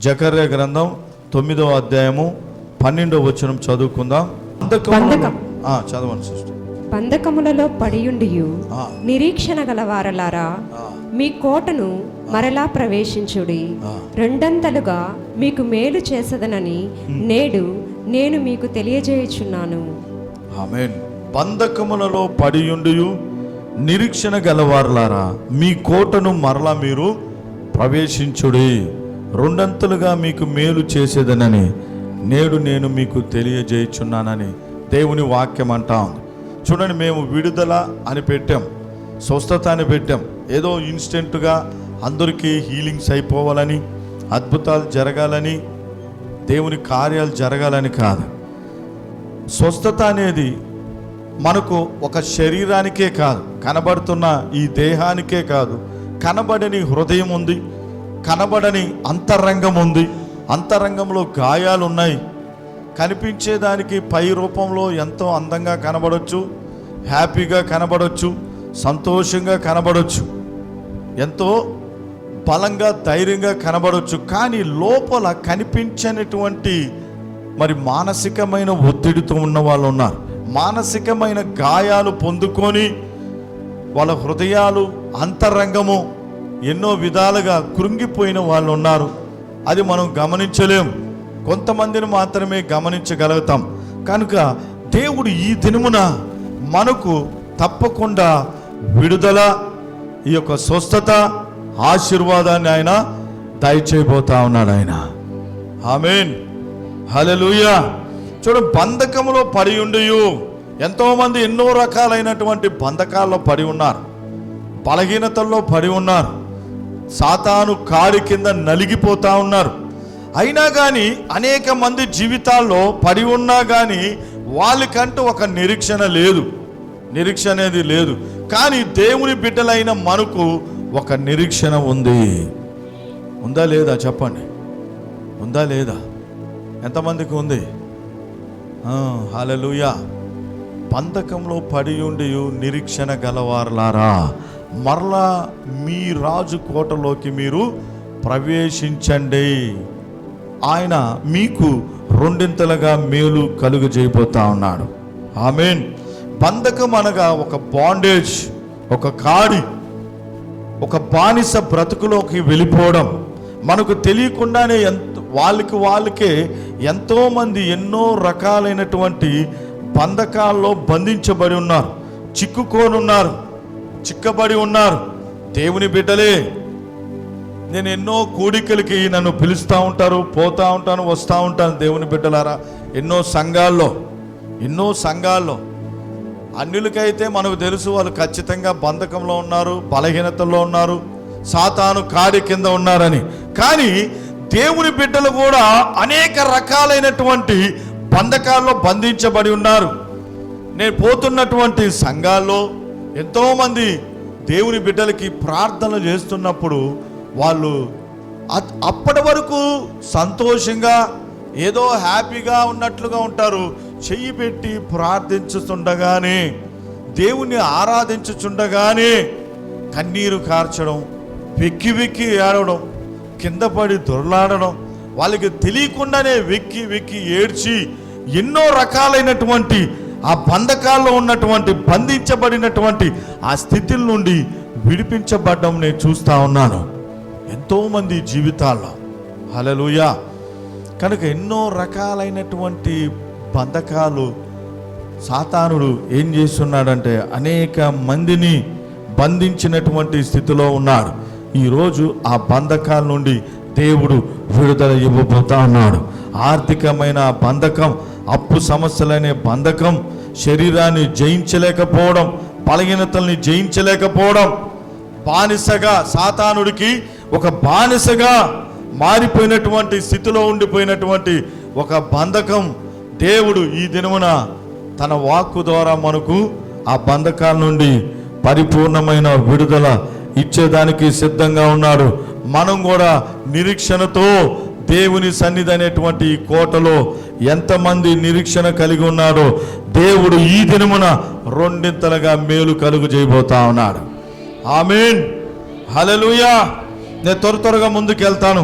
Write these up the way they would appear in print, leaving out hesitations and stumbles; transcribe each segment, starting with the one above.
జకర్యా గ్రంథం 9వ అధ్యాయము 12వ వచనం చదువుకుందాం. చదవండి సిస్టర్. బంధకములలో పడియుండియు నిరీక్షణ గలవారలారా, మీ కోటను మరలా ప్రవేశించుడి. రెండంతలుగా మీకు మేలు చేసదనని నేడు నేను మీకు తెలియజేయుచున్నాను. ఆమేన్. బంధకములలో పడియుండియు నిరీక్షణ గలవారలారా, మీ కోటను మరలా మీరు ప్రవేశించుడి. రెండంతలుగా మీకు మేలు చేసేదనని నేడు నేను మీకు తెలియజేయుచున్నానని దేవుని వాక్యం అంటా ఉంది. చూడండి, మేము విడుదల అని పెట్టాం, స్వస్థత అని పెట్టాం. ఏదో ఇన్స్టెంట్గా అందరికీ హీలింగ్స్ అయిపోవాలని, అద్భుతాలు జరగాలని, దేవుని కార్యాలు జరగాలని కాదు. స్వస్థత అనేది మనకు ఒక శరీరానికే కాదు, కనబడుతున్న ఈ దేహానికే కాదు, కనబడని హృదయం ఉంది, కనబడని అంతరంగం ఉంది. అంతరంగంలో గాయాలు ఉన్నాయి. కనిపించేదానికి పై రూపంలో ఎంతో అందంగా కనబడవచ్చు, హ్యాపీగా కనబడవచ్చు, సంతోషంగా కనబడవచ్చు, ఎంతో బలంగా ధైర్యంగా కనబడవచ్చు. కానీ లోపల కనిపించనటువంటి మరి మానసికమైన ఒత్తిడితో ఉన్న వాళ్ళు ఉన్నారు. మానసికమైన గాయాలు పొందుకొని వాళ్ళ హృదయాలు, అంతరంగము ఎన్నో విధాలుగా కృంగిపోయిన వాళ్ళు ఉన్నారు. అది మనం గమనించలేం, కొంతమందిని మాత్రమే గమనించగలుగుతాం. కనుక దేవుడు ఈ దినమున మనకు తప్పకుండా విడుదల, ఈ యొక్క స్వస్థత, ఆశీర్వాదాన్ని ఆయన దయచేయబోతా ఉన్నాడు ఆయన. ఆమేన్, హల్లెలూయా. చూడు, బంధకములో పడి ఉండియు ఎంతోమంది ఎన్నో రకాలైనటువంటి బంధకాల్లో పడి ఉన్నారు, బలహీనతల్లో పడి ఉన్నారు, సాతాను కాడి కింద నలిగిపోతా ఉన్నారు. అయినా కానీ అనేక మంది జీవితాల్లో పడి ఉన్నా కానీ వాళ్ళకంటూ ఒక నిరీక్షణ లేదు, నిరీక్షణ అనేది లేదు. కానీ దేవుని బిడ్డలైన మనకు ఒక నిరీక్షణ ఉంది. ఉందా లేదా చెప్పండి, ఉందా లేదా? ఎంతమందికి ఉంది? హల్లెలూయా. బంధకంలో పడి ఉండి నిరీక్షణ గలవారలారా, మరలా మీ రాజు కోటలోకి మీరు ప్రవేశించండి. ఆయన మీకు రెండింతలుగా మేలు కలుగజేయబోతా ఉన్నాడు. ఆమేన్. బంధకం అనగా ఒక బాండేజ్, ఒక కాడి, ఒక బానిస బ్రతుకులోకి వెళ్ళిపోవడం. మనకు తెలియకుండానే వాళ్ళకే ఎంతోమంది ఎన్నో రకాలైనటువంటి బంధకాల్లో బంధించబడి ఉన్నారు, చిక్కుకోనున్నారు, చిక్కబడి ఉన్నారు. దేవుని బిడ్డలే, నేను ఎన్నో కూడికలకి నన్ను పిలుస్తూ ఉంటారు, పోతూ ఉంటాను, వస్తూ ఉంటాను. దేవుని బిడ్డలారా, ఎన్నో సంఘాల్లో అన్యులకైతే మనకు తెలుసు, వాళ్ళు ఖచ్చితంగా బంధకంలో ఉన్నారు, బలహీనతల్లో ఉన్నారు, సాతాను కాడి కింద ఉన్నారని. కానీ దేవుని బిడ్డలు కూడా అనేక రకాలైనటువంటి బంధకాల్లో బంధించబడి ఉన్నారు. నేను పోతున్నటువంటి సంఘాల్లో ఎంతోమంది దేవుని బిడ్డలకి ప్రార్థనలు చేస్తున్నప్పుడు వాళ్ళు అప్పటి వరకు సంతోషంగా ఏదో హ్యాపీగా ఉన్నట్లుగా ఉంటారు. చెయ్యి పెట్టి ప్రార్థించుతుండగానే, దేవుణ్ణి ఆరాధించుచుండగానే కన్నీరు కార్చడం, వెక్కి వెక్కి ఏడవడం, కింద పడి దొర్లాడడం, వాళ్ళకి తెలియకుండానే వెక్కి వెక్కి ఏడ్చి ఎన్నో రకాలైనటువంటి ఆ బంధకాల్లో ఉన్నటువంటి, బంధించబడినటువంటి ఆ స్థితిల నుండి విడిపించబడ్డం నేను చూస్తూ ఉన్నాను ఎంతోమంది జీవితాల్లో. హల్లెలూయా. కనుక ఎన్నో రకాలైనటువంటి బంధకాలు సాతానుడు ఏం చేస్తున్నాడంటే అనేక మందిని బంధించినటువంటి స్థితిలో ఉన్నాడు. ఈరోజు ఆ బంధకాల నుండి దేవుడు విడుదల ఇవ్వబోతా ఉన్నాడు. ఆర్థికమైన బంధకం, అప్పు సమస్యలనే బంధకం, శరీరాన్ని జయించలేకపోవడం, బలహీనతల్ని జయించలేకపోవడం, బానిసగా, సాతానుడికి ఒక బానిసగా మారిపోయినటువంటి స్థితిలో ఉండిపోయినటువంటి ఒక బంధకం దేవుడు ఈ దినమున తన వాక్కు ద్వారా మనకు ఆ బంధకాల నుండి పరిపూర్ణమైన విడుదల ఇచ్చేదానికి సిద్ధంగా ఉన్నాడు. మనం కూడా నిరీక్షణతో దేవుని సన్నిధి అనేటువంటి ఈ కోటలో ఎంతమంది నిరీక్షణ కలిగి ఉన్నాడో దేవుడు ఈ దినమున రెండింతలుగా మేలు కలుగు చేయబోతా ఉన్నాడు. ఆమేన్, హల్లెలూయా. నేను త్వరగా ముందుకు వెళ్తాను.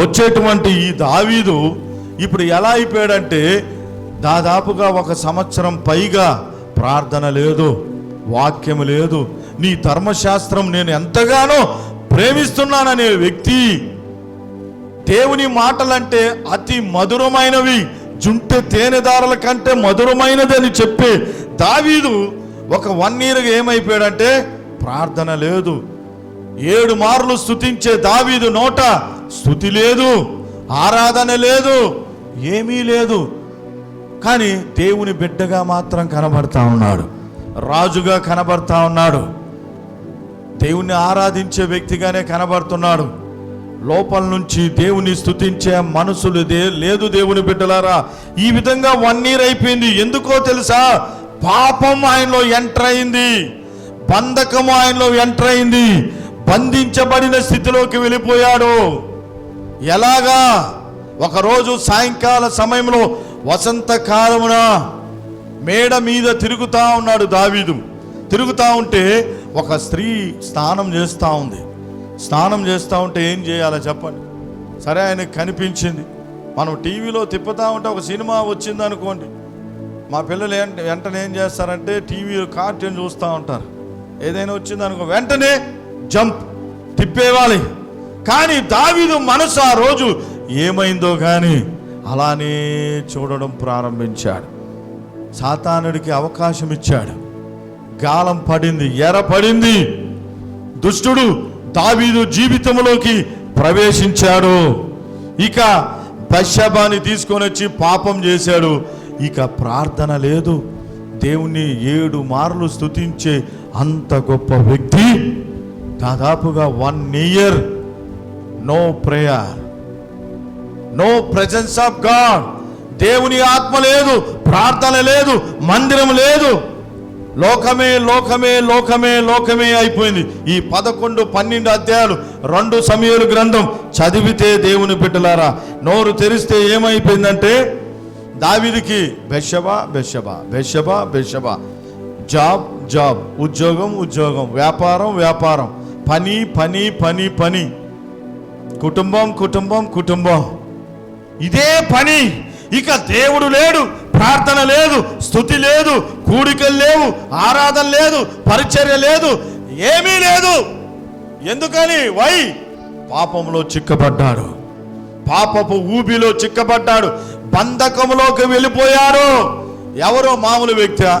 వచ్చేటువంటి ఈ దావీదు ఇప్పుడు ఎలా అయిపోయాడంటే దాదాపుగా 1 సంవత్సరం పైగా ప్రార్థన లేదు, వాక్యం లేదు, నీ ధర్మశాస్త్రం నేను ఎంతగానో ప్రేమిస్తున్నాననే వ్యక్తి, దేవుని మాటలంటే అతి మధురమైనవి, జుంటె తేనెదారుల కంటే మధురమైనది అని చెప్పే దావీదు ఒక 1 year ఏమైపోయాడంటే ప్రార్థన లేదు. 7 మార్లు స్తుతించే దావీదు నోట స్తుతి లేదు, ఆరాధన లేదు, ఏమీ లేదు. కానీ దేవుని బిడ్డగా మాత్రం కనబడతా ఉన్నాడు, రాజుగా కనబడతా ఉన్నాడు, దేవుణ్ణి ఆరాధించే వ్యక్తిగానే కనబడుతున్నాడు. లోపల నుంచి దేవుని స్తుతించే మనసులు లేదు దేవుని బిడ్డలారా. ఈ విధంగా 1 year అయిపోయింది. ఎందుకో తెలుసా? పాపం ఆయనలో ఎంటర్ అయింది, బంధకము ఆయనలో ఎంటర్ అయింది, బంధించబడిన స్థితిలోకి వెళ్ళిపోయాడు. ఎలాగా? ఒకరోజు సాయంకాల సమయంలో వసంతకాలమున మేడ మీద తిరుగుతా ఉన్నాడు దావీదు. తిరుగుతూ ఉంటే ఒక స్త్రీ స్నానం చేస్తూ ఉంది. స్నానం చేస్తూ ఉంటే ఏం చేయాలో చెప్పండి? సరే, ఆయనకు కనిపించింది. మనం టీవీలో తిప్పుతూ ఉంటే ఒక సినిమా వచ్చింది అనుకోండి, మా పిల్లలు వెంటనే ఏం చేస్తారంటే టీవీ కార్టూన్ చూస్తూ ఉంటారు. ఏదైనా వచ్చింది అనుకో వెంటనే జంప్ తిప్పేవాలి. కానీ దావీదు మనసు ఆ రోజు ఏమైందో కానీ అలానే చూడడం ప్రారంభించాడు. సాతానుడికి అవకాశం ఇచ్చాడు. గాలం పడింది, ఎర పడింది. దుష్టుడు దావీదు జీవితంలోకి ప్రవేశించాడు. ఇక బత్షెబాని తీసుకొని వచ్చి పాపం చేశాడు. ఇక ప్రార్థన లేదు. దేవుణ్ణి 7 మార్లు స్తుతించే అంత గొప్ప వ్యక్తి దాదాపుగా 1 year no prayer, no presence of God. దేవుని ఆత్మ లేదు, ప్రార్థన లేదు, మందిరం లేదు. లోకమే లోకమే లోకమే లోకమే అయిపోయింది. ఈ 11, 12 అధ్యాయాలు 2 సమూయేలు గ్రంథం చదివితే దేవుని బిడ్డలారా, నోరు తెరిస్తే ఏమైపోయిందంటే దావీదుకి Bathsheba Bathsheba Bathsheba Bathsheba, job job, ఉద్యోగం ఉద్యోగం, వ్యాపారం వ్యాపారం, పని పని పని పని, కుటుంబం కుటుంబం కుటుంబం, ఇదే పని. ఇక దేవుడు లేడు, ప్రార్థన లేదు, స్తుతి లేదు, కూడికలు లేవు, ఆరాధన లేదు, పరిచర్య లేదు, ఏమీ లేదు. ఎందుకని? పాపంలో చిక్కబడ్డాడు, పాపపు ఊబిలో చిక్కబడ్డాడు, బంధకంలోకి వెళ్ళిపోయాడు. ఎవరో మామూలు వ్యక్తియా?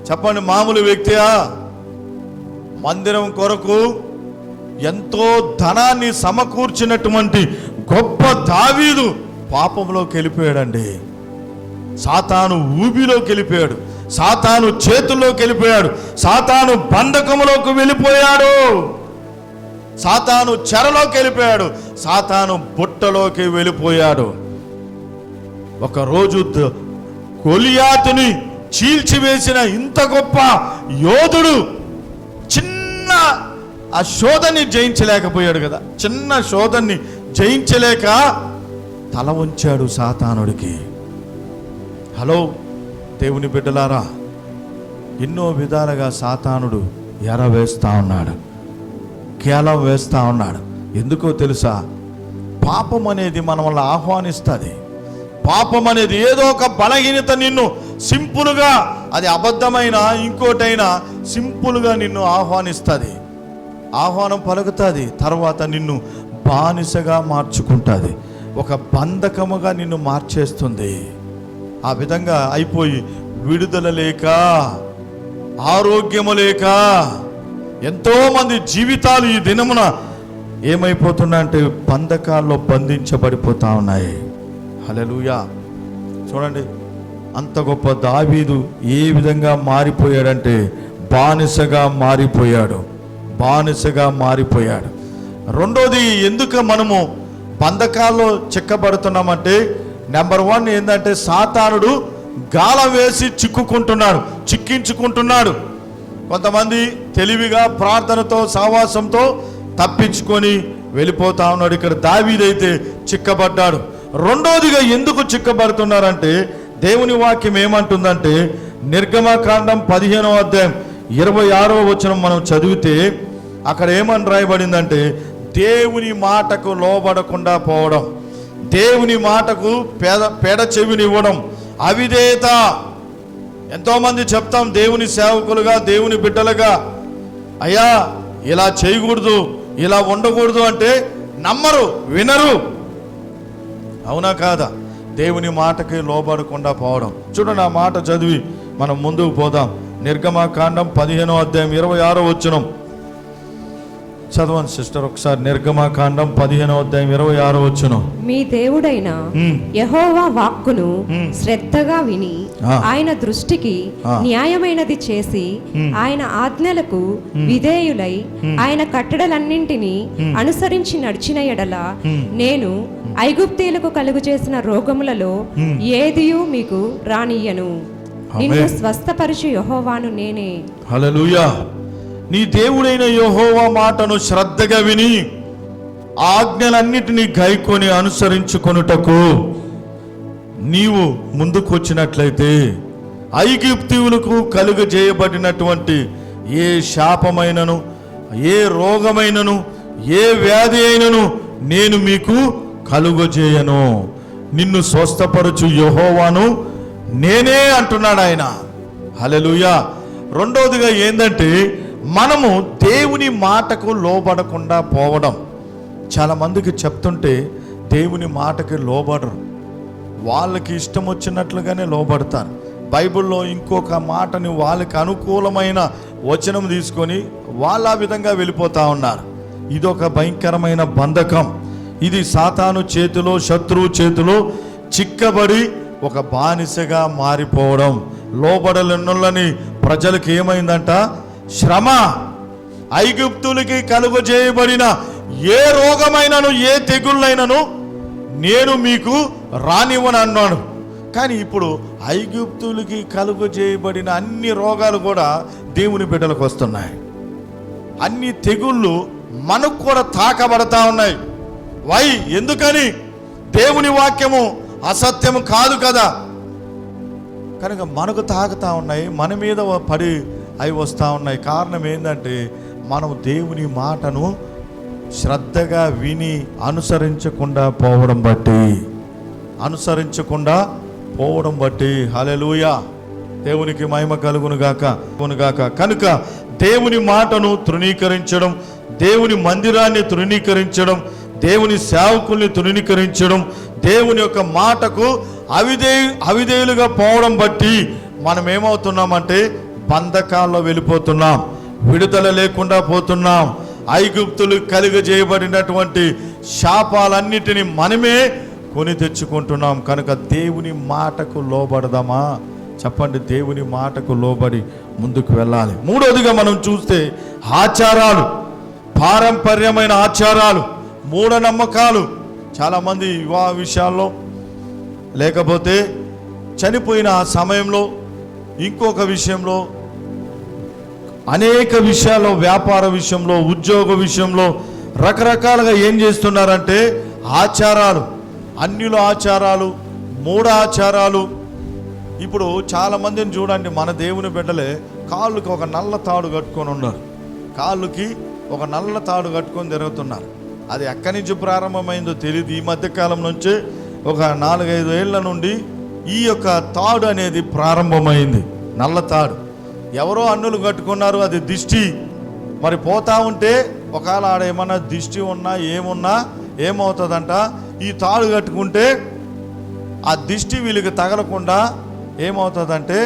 చెప్పండి, మామూలు వ్యక్తియా? మందిరం కొరకు ఎంతో ధనాన్ని సమకూర్చినటువంటి గొప్ప దావీదు పాపంలోకి వెళ్ళిపోయాడండి. సాతాను ఊబిలోకి వెళ్ళిపోయాడు, సాతాను చేతుల్లోకి వెళ్ళిపోయాడు, సాతాను బంధకంలోకి వెళ్ళిపోయాడు, సాతాను చెరలోకి వెళ్ళిపోయాడు, సాతాను బుట్టలోకి వెళ్ళిపోయాడు. ఒకరోజు గొలియాతుని చీల్చివేసిన ఇంత గొప్ప యోధుడు చిన్న ఆ శోధని జయించలేకపోయాడు కదా. చిన్న శోధన్ని జయించలేక తల వంచాడు సాతానుడికి. హలో దేవుని బిడ్డలారా, ఎన్నో విధాలుగా సాతానుడు ఎర వేస్తా ఉన్నాడు, కేలం వేస్తా ఉన్నాడు. ఎందుకో తెలుసా? పాపం అనేది మన వల్ల ఆహ్వానిస్తుంది. పాపం అనేది ఏదో ఒక బలహీనత నిన్ను సింపుల్గా, అది అబద్ధమైన ఇంకోటైనా సింపుల్గా నిన్ను ఆహ్వానిస్తుంది, ఆహ్వానం పలుకుతుంది. తర్వాత నిన్ను బానిసగా మార్చుకుంటుంది, ఒక బంధకముగా నిన్ను మార్చేస్తుంది. ఆ విధంగా అయిపోయి విడుదల లేక, ఆరోగ్యము లేక ఎంతోమంది జీవితాలు ఈ దినమున ఏమైపోతున్నాయంటే బంధకాల్లో బంధించబడిపోతా ఉన్నాయి. హల్లెలూయా. చూడండి, అంత గొప్ప దావీదు ఏ విధంగా మారిపోయాడంటే బానిసగా మారిపోయాడు, బానిసగా మారిపోయాడు. రెండోది, ఎందుకు మనము బంధకాల్లో చిక్కబడుతున్నామంటే నెంబర్ 1 ఏంటంటే సాతానుడు గాలం వేసి చిక్కించుకుంటున్నాడు. కొంతమంది తెలివిగా ప్రార్థనతో సహవాసంతో తప్పించుకొని వెళ్ళిపోతా ఉన్నాడు. ఇక్కడ దావీదైతే చిక్కబడ్డాడు. రెండోదిగా ఎందుకు చిక్కబడుతున్నారంటే దేవుని వాక్యం ఏమంటుందంటే నిర్గమకాండం 15వ అధ్యాయం 26వ వచనం మనం చదివితే అక్కడ ఏమని రాయబడిందంటే దేవుని మాటకు లోబడకుండా పోవడం, దేవుని మాటకు పెడ చెవినివ్వడం అవిధేయత. ఎంతోమంది చెప్తాం దేవుని సేవకులుగా, దేవుని బిడ్డలుగా, అయ్యా ఇలా చేయకూడదు, ఇలా ఉండకూడదు అంటే నమ్మరు, వినరు. అవునా కాదా? దేవుని మాటకి లోబడకుండా పోవడం. చూడండి, ఆ మాట చదివి మనం ముందుకు పోదాం. నిర్గమకాండం 15వ అధ్యాయం 26వ వచనం చదవండి సిస్టర్ ఒకసారి. నిర్గమకాండం 15వ అధ్యాయం 26వ వచనం. మీ దేవుడైన యెహోవా వాక్కును శ్రద్ధగా విని ఆయన దృష్టికి న్యాయమైనది చేసి ఆయన ఆజ్ఞలకు విధేయులై ఆయన కట్టడలన్నింటినీ అనుసరించి నడిచిన ఎడల నేను ఐగుప్తీయులకు కలుగు చేసిన రోగములలో ఏదియూ మీకు రానియ్యను. నిన్ను స్వస్థపరచు యెహోవాను నేనే. హల్లెలూయా. నీ దేవుడైన యెహోవా మాటను శ్రద్ధగా విని ఆజ్ఞలన్నిటినీ గైకొని అనుసరించుకొనుటకు నీవు ముందుకు వచ్చినట్లయితే ఐగుప్తీయులకు కలుగజేయబడినటువంటి ఏ శాపమైనను, ఏ రోగమైనను, ఏ వ్యాధి అయినను నేను మీకు కలుగజేయను. నిన్ను స్వస్థపరచు యెహోవాను నేనే అంటున్నాడు ఆయన. హల్లెలూయా. రెండవదిగా ఏందంటే మనము దేవుని మాటకు లోబడకుండా పోవడం. చాలా మందికి చెప్తుంటే దేవుని మాటకి లోబడరు, వాళ్ళకి ఇష్టం వచ్చినట్లుగానే లోబడతారు. బైబిల్లో ఇంకొక మాటని వాళ్ళకి అనుకూలమైన వచనం తీసుకొని వాళ్ళ విధంగా వెళ్ళిపోతూ ఉన్నారు. ఇదొక భయంకరమైన బంధకం. ఇది సాతాను చేతిలో, శత్రువు చేతిలో చిక్కబడి ఒక బానిసగా మారిపోవడం. లోబడలెన్నులని ప్రజలకు ఏమైందంట? శ్రమ. ఐగుప్తులకి కలుగజేయబడిన ఏ రోగమైనను, ఏ తెగుళ్ళైనను నేను మీకు రానివ్వను అన్నాడు. కానీ ఇప్పుడు ఐగుప్తులకి కలుగజేయబడిన అన్ని రోగాలు కూడా దేవుని బిడ్డలకు వస్తున్నాయి. అన్ని తెగుళ్ళు మనకు కూడా తాకబడతా ఉన్నాయి. ఎందుకని? దేవుని వాక్యము అసత్యము కాదు కదా, కనుక మనకు తాకుతా ఉన్నాయి, మన మీద పడి అవి వస్తూ ఉన్నాయి. కారణం ఏంటంటే మనం దేవుని మాటను శ్రద్ధగా విని అనుసరించకుండా పోవడం బట్టి హల్లెలూయా, దేవునికి మహిమ కలుగును గాక. కనుక దేవుని మాటను తృణీకరించడం, దేవుని మందిరాన్ని తృణీకరించడం, దేవుని సేవకుల్ని తృణీకరించడం, దేవుని యొక్క మాటకు అవిధేయులుగా పోవడం బట్టి మనం ఏమవుతున్నామంటే బంధకాల్లో వెళ్ళిపోతున్నాం, విడుదల లేకుండా పోతున్నాం. ఐగుప్తులు కలుగజేయబడినటువంటి శాపాలన్నిటిని మనమే కొని తెచ్చుకుంటున్నాం. కనుక దేవుని మాటకు లోబడదామా? చెప్పండి. దేవుని మాటకు లోబడి ముందుకు వెళ్ళాలి. మూడోదిగా మనం చూస్తే ఆచారాలు, పారంపర్యమైన ఆచారాలు, మూఢనమ్మకాలు. చాలామంది వివాహ విషయాల్లో, లేకపోతే చనిపోయిన ఆ సమయంలో, ఇంకొక విషయంలో, అనేక విషయాల్లో, వ్యాపార విషయంలో, ఉద్యోగ విషయంలో రకరకాలుగా ఏం చేస్తున్నారంటే ఆచారాలు, అన్యుల ఆచారాలు, మూఢ ఆచారాలు. ఇప్పుడు చాలామందిని చూడండి, మన దేవుని బిడ్డలే కాళ్ళకి ఒక నల్ల తాడు కట్టుకొని ఉన్నారు, కాళ్ళకి ఒక నల్ల తాడు కట్టుకొని తిరుగుతున్నారు. అది ఎక్కడి నుంచి ప్రారంభమైందో తెలియదు. ఈ మధ్యకాలం నుంచే ఒక 4-5 ఏళ్ల నుండి ఈ యొక్క తాడు అనేది ప్రారంభమైంది, నల్ల తాడు. ఎవరో అన్నులు కట్టుకున్నారు, అది దిష్టి. మరి పోతా ఉంటే ఒకవేళ ఆడ ఏమన్నా దిష్టి ఉన్నా ఏమున్నా ఏమవుతుందంట, ఈ తాడు కట్టుకుంటే ఆ దిష్టి వీళ్ళకి తగలకుండా ఏమవుతుందంటే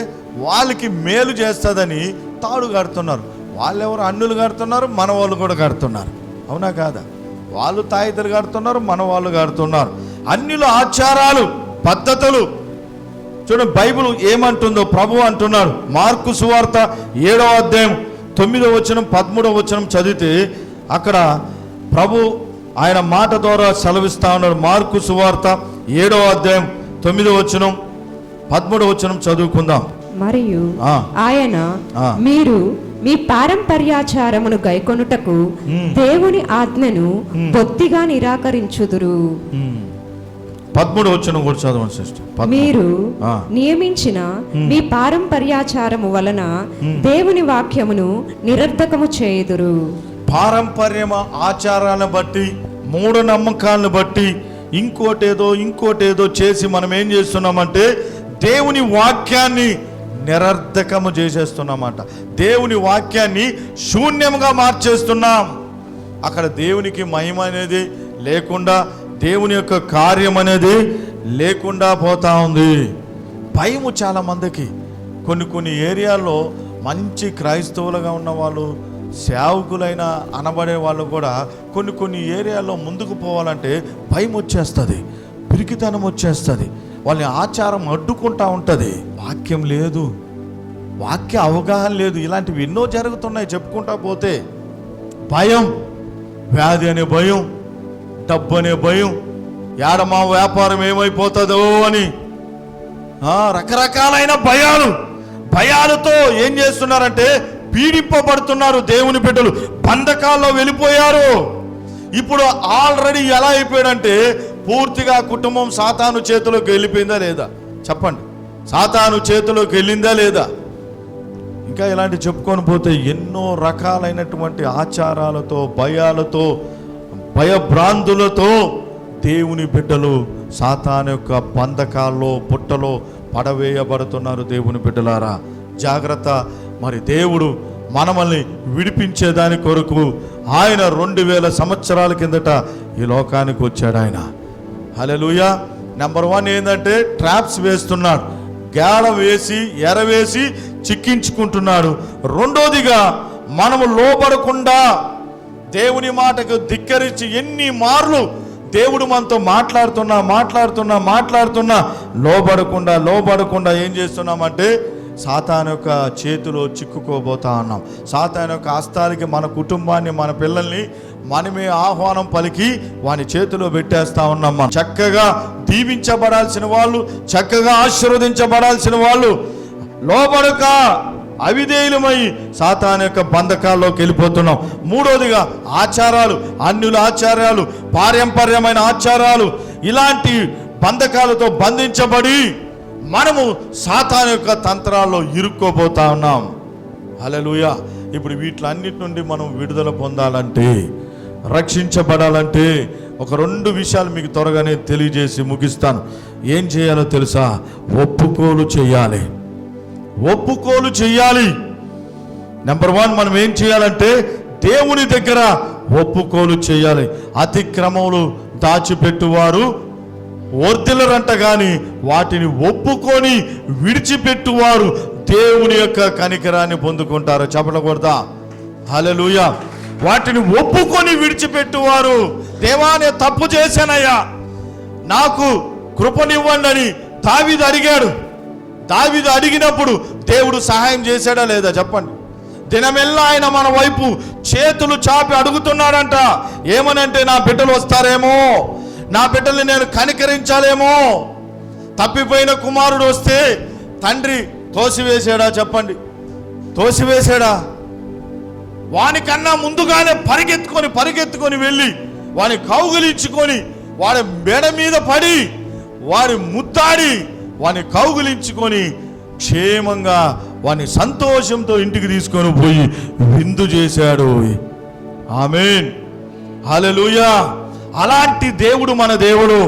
వాళ్ళకి మేలు చేస్తుందని తాడు కడుతున్నారు. వాళ్ళెవరు? అన్నులు కడుతున్నారు, మన వాళ్ళు కూడా కడుతున్నారు. అవునా కాదా? వాళ్ళు తాయితలు కడుతున్నారు, మన వాళ్ళు కడుతున్నారు. అన్యుల ఆచారాలు, పద్ధతులు. చూడండి బైబిల్ ఏమంటుందో ప్రభు అంటున్నాడు. మార్కు సువార్త 7వ అధ్యాయం 9వ వచనం 13వ వచనం చదివితే అక్కడ ప్రభు ఆయన మాట ద్వారా సెలవిస్తా ఉన్నాడు. మార్కు సువార్త 7వ అధ్యాయం 9వ వచనం 13వ వచనం చదువుకుందాం. మరియు ఆయన మీరు మీ పారంపర్యాచారమును గైకొనుటకు దేవుని ఆజ్ఞను బొత్తిగా నిరాకరించుదురు. 13వ వచనం కూడా చదవండి సిస్టర్. మీరు నియమించిన మీ పారంపర్యాచారము వలన దేవుని వాక్యమును నిరర్ధకము చేయుదురు. పారంపర్య ఆచారాలను బట్టి, మూఢనమ్మకాలను బట్టి ఇంకోటేదో చేసి మనం ఏం చేస్తున్నామంటే దేవుని వాక్యాన్ని నిరర్ధకము చేసేస్తున్నామంట. దేవుని వాక్యాన్ని శూన్యంగా మార్చేస్తున్నాం. అక్కడ దేవునికి మహిమ అనేది లేకుండా, దేవుని యొక్క కార్యం అనేది లేకుండా పోతా ఉంది. భయము చాలా మందికి. కొన్ని ఏరియాల్లో మంచి క్రైస్తవులుగా ఉన్న వాళ్ళు, సేవకులైన అనబడే వాళ్ళు కూడా కొన్ని ఏరియాల్లో ముందుకు పోవాలంటే భయం వచ్చేస్తుంది, పిరికితనం వచ్చేస్తుంది, వాళ్ళ ఆచారం అడ్డుకుంటా ఉంటుంది. వాక్యం లేదు, వాక్య అవగాహన లేదు. ఇలాంటివి ఎన్నో జరుగుతున్నాయి చెప్పుకుంటా పోతే. భయం, వ్యాధి అనే భయం, డబ్బు అనే భయం, మా వ్యాపారం ఏమైపోతుందో అని రకరకాలైన భయాలతో ఏం చేస్తున్నారంటే పీడింపబడుతున్నారు. దేవుని బిడ్డలు బంధకాల్లో వెళ్ళిపోయారు. ఇప్పుడు ఆల్రెడీ ఎలా అయిపోయాడంటే పూర్తిగా కుటుంబం సాతాను చేతిలోకి వెళ్ళిపోయిందా లేదా చెప్పండి? సాతాను చేతిలోకి వెళ్ళిందా లేదా? ఇంకా ఇలాంటి చెప్పుకొని పోతే ఎన్నో రకాలైనటువంటి ఆచారాలతో, భయాలతో, భయభ్రాంతులతో దేవుని బిడ్డలు సాతాను యొక్క బంధకాల్లో, పుట్టలో పడవేయబడుతున్నారు. దేవుని బిడ్డలారా జాగ్రత్త. మరి దేవుడు మనల్ని విడిపించేదాని కొరకు ఆయన 2000 సంవత్సరాల కిందట ఈ లోకానికి వచ్చాడు ఆయన. హల్లెలూయా. నెంబర్ 1 ఏంటంటే ట్రాప్స్ వేస్తున్నాడు, గేల వేసి ఎరవేసి చిక్కించుకుంటున్నాడు. రెండోదిగా మనము లోబడకుండా దేవుని మాటకు ధిక్కరించి ఎన్ని మార్లు దేవుడు మనతో మాట్లాడుతున్నా లోబడకుండా ఏం చేస్తున్నామంటే సాతాను యొక్క చేతిలో చిక్కుకోబోతా ఉన్నాం. సాతాను యొక్క హస్తాలకి మన కుటుంబాన్ని, మన పిల్లల్ని మనమే ఆహ్వానం పలికి వాని చేతిలో పెట్టేస్తా ఉన్నాం. మనం చక్కగా దీవించబడాల్సిన వాళ్ళు, చక్కగా ఆశీర్వదించబడాల్సిన వాళ్ళు లోబడక అవిధేయులమై సాతాను యొక్క బంధకాల్లోకి వెళ్ళిపోతున్నాం. మూడోదిగా ఆచారాలు, అన్యుల ఆచారాలు, పారంపర్యమైన ఆచారాలు, ఇలాంటి బంధకాలతో బంధించబడి మనము సాతాను యొక్క తంత్రాల్లో ఇరుక్కోబోతా ఉన్నాం. హల్లెలూయా. ఇప్పుడు వీటిలన్నిటి నుండి మనం విడుదల పొందాలంటే, రక్షించబడాలంటే ఒక 2 విషయాలు మీకు త్వరగానే తెలియజేసి ముగిస్తాను. ఏం చేయాలో తెలుసా? ఒప్పుకోలు చేయాలి. నెంబర్ 1 మనం ఏం చేయాలంటే దేవుని దగ్గర ఒప్పుకోలు చేయాలి. అతిక్రమములు దాచిపెట్టువారు వర్ధిల్లరంట, కానీ వాటిని ఒప్పుకొని విడిచిపెట్టువారు దేవుని యొక్క కనికరాన్ని పొందుకుంటారు. చెప్పకూడదా? హల్లెలూయా. వాటిని ఒప్పుకొని విడిచిపెట్టువారు, దేవా నేను తప్పు చేశానయ్యా, నాకు కృపనివ్వండి అని దావీదు అడిగాడు. దావీదు అడిగినప్పుడు దేవుడు సహాయం చేశాడా లేదా చెప్పండి? దినమెల్లా ఆయన మన వైపు చేతులు చాపి అడుగుతున్నాడంట. ఏమనంటే నా బిడ్డలు వస్తారేమో, నా బిడ్డల్ని నేను కనికరించాలేమో. తప్పిపోయిన కుమారుడు వస్తే తండ్రి తోసివేశాడా చెప్పండి? తోసివేశాడా? వానికన్నా ముందుగానే పరిగెత్తుకొని వెళ్ళి వాని కౌగిలించుకొని వాడి మెడ మీద పడి వారి ముద్దాడి వాని కౌగిలించుకొని క్షేమంగా వాని సంతోషంతో ఇంటికి తీసుకొని పోయి విందు చేశాడు. ఆమేన్. హల్లెలూయా. అలాంటి దేవుడు మన దేవుడు.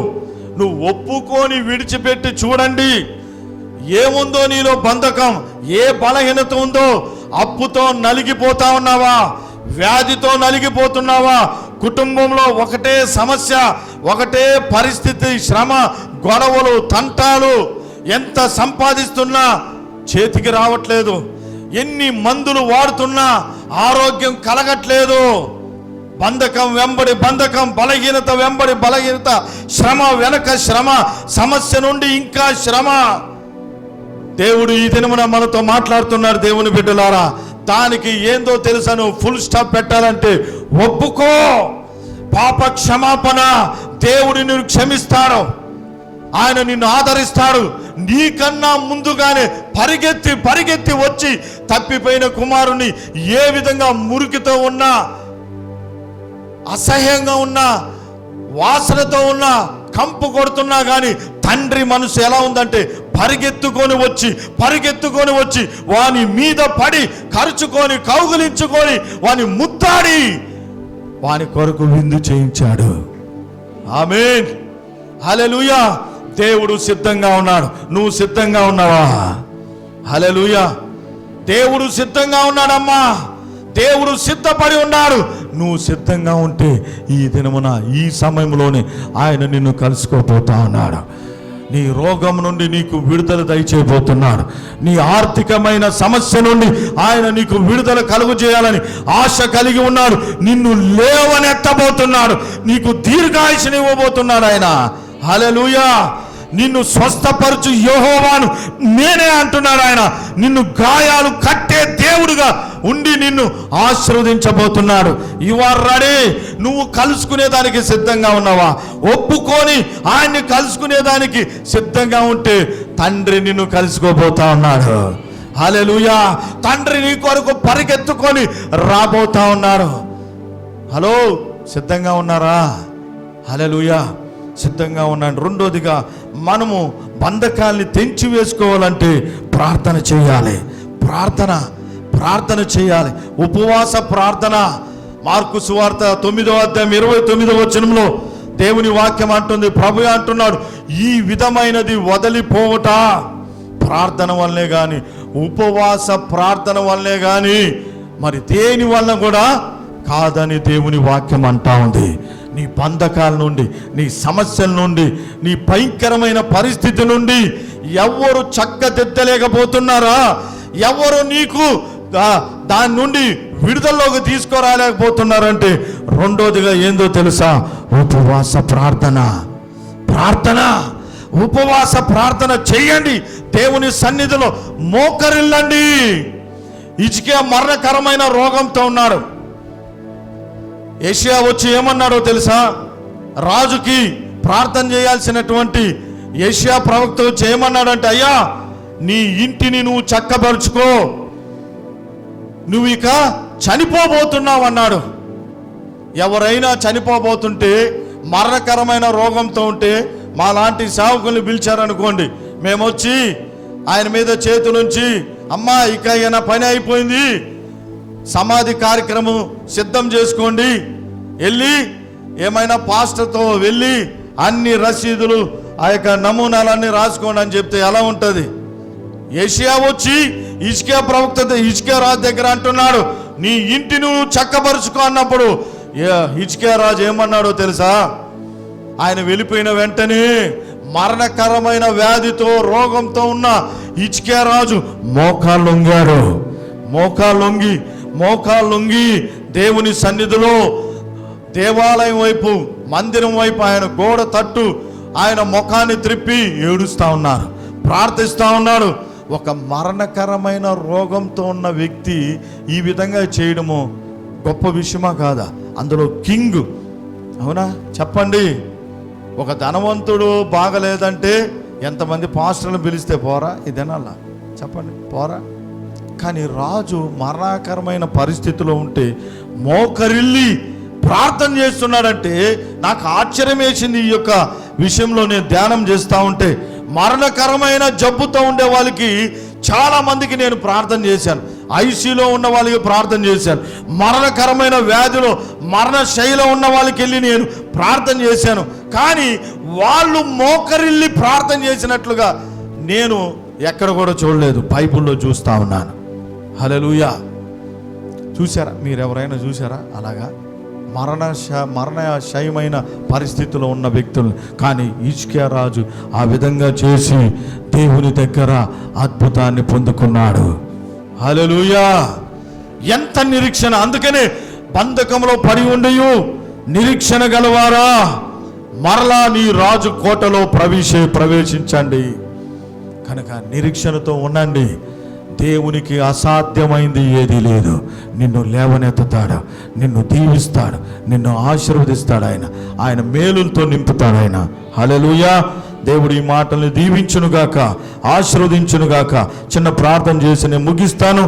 నువ్వు ఒప్పుకొని విడిచిపెట్టి చూడండి. ఏముందో నీలో బంధకం, ఏ బలహీనత ఉందో. అప్పుతో నలిగిపోతా ఉన్నావా? వ్యాధితో నలిగిపోతున్నావా? కుటుంబంలో ఒకటే సమస్య, ఒకటే పరిస్థితి, శ్రమ, గొడవలు, తంటాలు. ఎంత సంపాదిస్తున్నా చేతికి రావట్లేదు. ఎన్ని మందులు వాడుతున్నా ఆరోగ్యం కలగట్లేదు. బంధకం వెంబడి బంధకం, బలహీనత వెంబడి బలహీనత, శ్రమ వెనక శ్రమ, సమస్య నుండి ఇంకా శ్రమ. దేవుడు ఈ దినమున మనతో మాట్లాడుతున్నారు. దేవుని బిడ్డలారా, దానికి ఏందో తెలుసా? నువ్వు ఫుల్ స్టాప్ పెట్టాలంటే ఒప్పుకో. పాప క్షమాపణ. దేవుడు నిన్ను క్షమిస్తాడు, ఆయన నిన్ను ఆదరిస్తాడు. నీకన్నా ముందుగానే పరిగెత్తి వచ్చి తప్పిపోయిన కుమారుని ఏ విధంగా మురికితో ఉన్నా, అసహ్యంగా ఉన్నా, వాసనతో ఉన్నా, కంపు కొడుతున్నా కానీ తండ్రి మనసు ఎలా ఉందంటే పరిగెత్తుకొని వచ్చి వాని మీద పడి కరుచుకొని కౌగిలించుకొని వాని ముద్దాడి వాని కొరకు విందు చేయించాడు. ఆమేన్, హల్లెలూయా. దేవుడు సిద్ధంగా ఉన్నాడు. నువ్వు సిద్ధంగా ఉన్నావా? హల్లెలూయా. దేవుడు సిద్ధంగా ఉన్నాడమ్మా. దేవుడు సిద్ధపడి ఉన్నాడు. నువ్వు సిద్ధంగా ఉంటే ఈ దినమున ఈ సమయంలోనే ఆయన నిన్ను కలుసుకోపోతా ఉన్నాడు. నీ రోగం నుండి నీకు విడుదల దయచేయబోతున్నాడు. నీ ఆర్థికమైన సమస్య నుండి ఆయన నీకు విడుదల కలుగు చేయాలని ఆశ కలిగి ఉన్నాడు. నిన్ను లేవనెత్తబోతున్నాడు. నీకు దీర్ఘాయుష్ని ఇవ్వబోతున్నాడు ఆయన. హల్లెలూయా. నిన్ను స్వస్థపరచు యెహోవాను నేనే అంటున్నాడు ఆయన. నిన్ను గాయాలు కట్టే దేవుడుగా ఉండి నిన్ను ఆశీర్వదించబోతున్నాడు. You are ready. నువ్వు కలుసుకునేదానికి సిద్ధంగా ఉన్నావా? ఒప్పుకొని ఆయన్ని కలుసుకునేదానికి సిద్ధంగా ఉంటే తండ్రి నిన్ను కలుసుకోబోతా ఉన్నాడు. హల్లెలూయా. తండ్రి నీ కొరకు పరిగెత్తుకొని రాబోతా ఉన్నాడు. హలో, సిద్ధంగా ఉన్నారా? హల్లెలూయా. సిద్ధంగా ఉన్నాడు. రెండోదిగా మనము బంధకాల్ని తెంచి వేసుకోవాలంటే ప్రార్థన చేయాలి. ప్రార్థన చేయాలి. ఉపవాస ప్రార్థన. మార్కు సువార్త 9వ అధ్యాయం 29వ వచనంలో దేవుని వాక్యం అంటుంది, ప్రభు అంటున్నాడు, ఈ విధమైనది వదిలిపోవట ప్రార్థన వల్లే కానీ, ఉపవాస ప్రార్థన వల్లే కానీ మరి దేని వల్ల కూడా కాదని దేవుని వాక్యం అంటా ఉంది. నీ బంధకాల నుండి, నీ సమస్యల నుండి, నీ భయంకరమైన పరిస్థితి నుండి ఎవరు చక్కదిద్దలేకపోతున్నారా? ఎవరు నీకు దాని నుండి విడుదలలోకి తీసుకురాలేకపోతున్నారంటే రెండోదిగా ఏందో తెలుసా? ఉపవాస ప్రార్థన. ఉపవాస ప్రార్థన చేయండి. దేవుని సన్నిధిలో మోకరిల్లండి. హిజ్కియా మరణకరమైన రోగంతో ఉన్నాడు. యెషయా వచ్చి ఏమన్నాడో తెలుసా? రాజుకి ప్రార్థన చేయాల్సినటువంటి యెషయా ప్రవక్త వచ్చి ఏమన్నాడంటే, అయ్యా నీ ఇంటిని నువ్వు చక్కబరుచుకో, నువ్వు ఇక చనిపోబోతున్నావు అన్నాడు. ఎవరైనా చనిపోబోతుంటే, మరణకరమైన రోగంతో ఉంటే మా లాంటి సేవకుల్ని పిలిచారనుకోండి, మేమొచ్చి ఆయన మీద చేతులుంచి, అమ్మా ఇక ఈయన పని అయిపోయింది, సమాధి కార్యక్రమం సిద్ధం చేసుకోండి, వెళ్ళి ఏమైనా పాస్టర్తో వెళ్ళి అన్ని రసీదులు ఆ యొక్క నమూనాలన్నీ రాసుకోండి అని చెప్తే ఎలా ఉంటుంది? యెషయా వచ్చి హిజ్కియా రాజు దగ్గర అంటున్నాడు, నీ ఇంటిని నువ్వు చక్కబరుచుకో అన్నప్పుడు హిజ్కియా రాజు ఏమన్నాడో తెలుసా? ఆయన వెళ్ళిపోయిన వెంటనే మరణకరమైన వ్యాధితో రోగంతో ఉన్న హిజ్కియా రాజు మోకాళ్ళొంగి దేవుని సన్నిధిలో దేవాలయం వైపు, మందిరం వైపు ఆయన గోడ తట్టు ఆయన ముఖాన్ని త్రిప్పి ఏడుస్తా ఉన్నారు, ప్రార్థిస్తా ఉన్నాడు. ఒక మరణకరమైన రోగంతో ఉన్న వ్యక్తి ఈ విధంగా చేయడము గొప్ప విషయమా కాదా? అందులో కింగ్. అవునా? చెప్పండి. ఒక ధనవంతుడు బాగలేదంటే ఎంతమంది పాస్టర్లను పిలిస్తే పోరా? ఇదేనల్లా చెప్పండి, పోరా? కానీ రాజు మరణకరమైన పరిస్థితిలో ఉంటే మోకరిల్లి ప్రార్థన చేస్తున్నాడంటే నాకు ఆశ్చర్యం వేసింది. ఈ యొక్క విషయంలో నేను ధ్యానం చేస్తూ ఉంటే, మరణకరమైన జబ్బుతో ఉండే వాళ్ళకి చాలా మందికి నేను ప్రార్థన చేశాను. ఐసీలో ఉన్న వాళ్ళకి ప్రార్థన చేశాను. మరణకరమైన వ్యాధిలో మరణ శైలిలో ఉన్న వాళ్ళకి వెళ్ళి నేను ప్రార్థన చేశాను. కానీ వాళ్ళు మోకరిల్లి ప్రార్థన చేసినట్లుగా నేను ఎక్కడ కూడా చూడలేదు. బైబిల్లో చూస్తూ ఉన్నాను. హల్లెలూయా. చూసారా? మీరు ఎవరైనా చూసారా అలాగా మరణశయమైన పరిస్థితిలో ఉన్న వ్యక్తులు? కానీ హిజ్కియా రాజు ఆ విధంగా చేసి దేవుని దగ్గర అద్భుతాన్ని పొందుకున్నాడు. హల్లెలూయా. ఎంత నిరీక్షణ! అందుకనే బంధకంలో పడి ఉండయు నిరీక్షణ గలవారా మరలా నీ రాజు కోటలో ప్రవేశించండి. కనుక నిరీక్షణతో ఉండండి. దేవునికి అసాధ్యమైంది ఏదీ లేదు. నిన్ను లేవనెత్తుతాడు, నిన్ను దీవిస్తాడు, నిన్ను ఆశీర్వదిస్తాడు. ఆయన మేలులతో నింపుతాడు ఆయన. హల్లెలూయా. దేవుడు ఈ మాటల్ని దీవించునుగాక, ఆశీర్వదించునుగాక. చిన్న ప్రార్థన చేసి నేను ముగిస్తాను.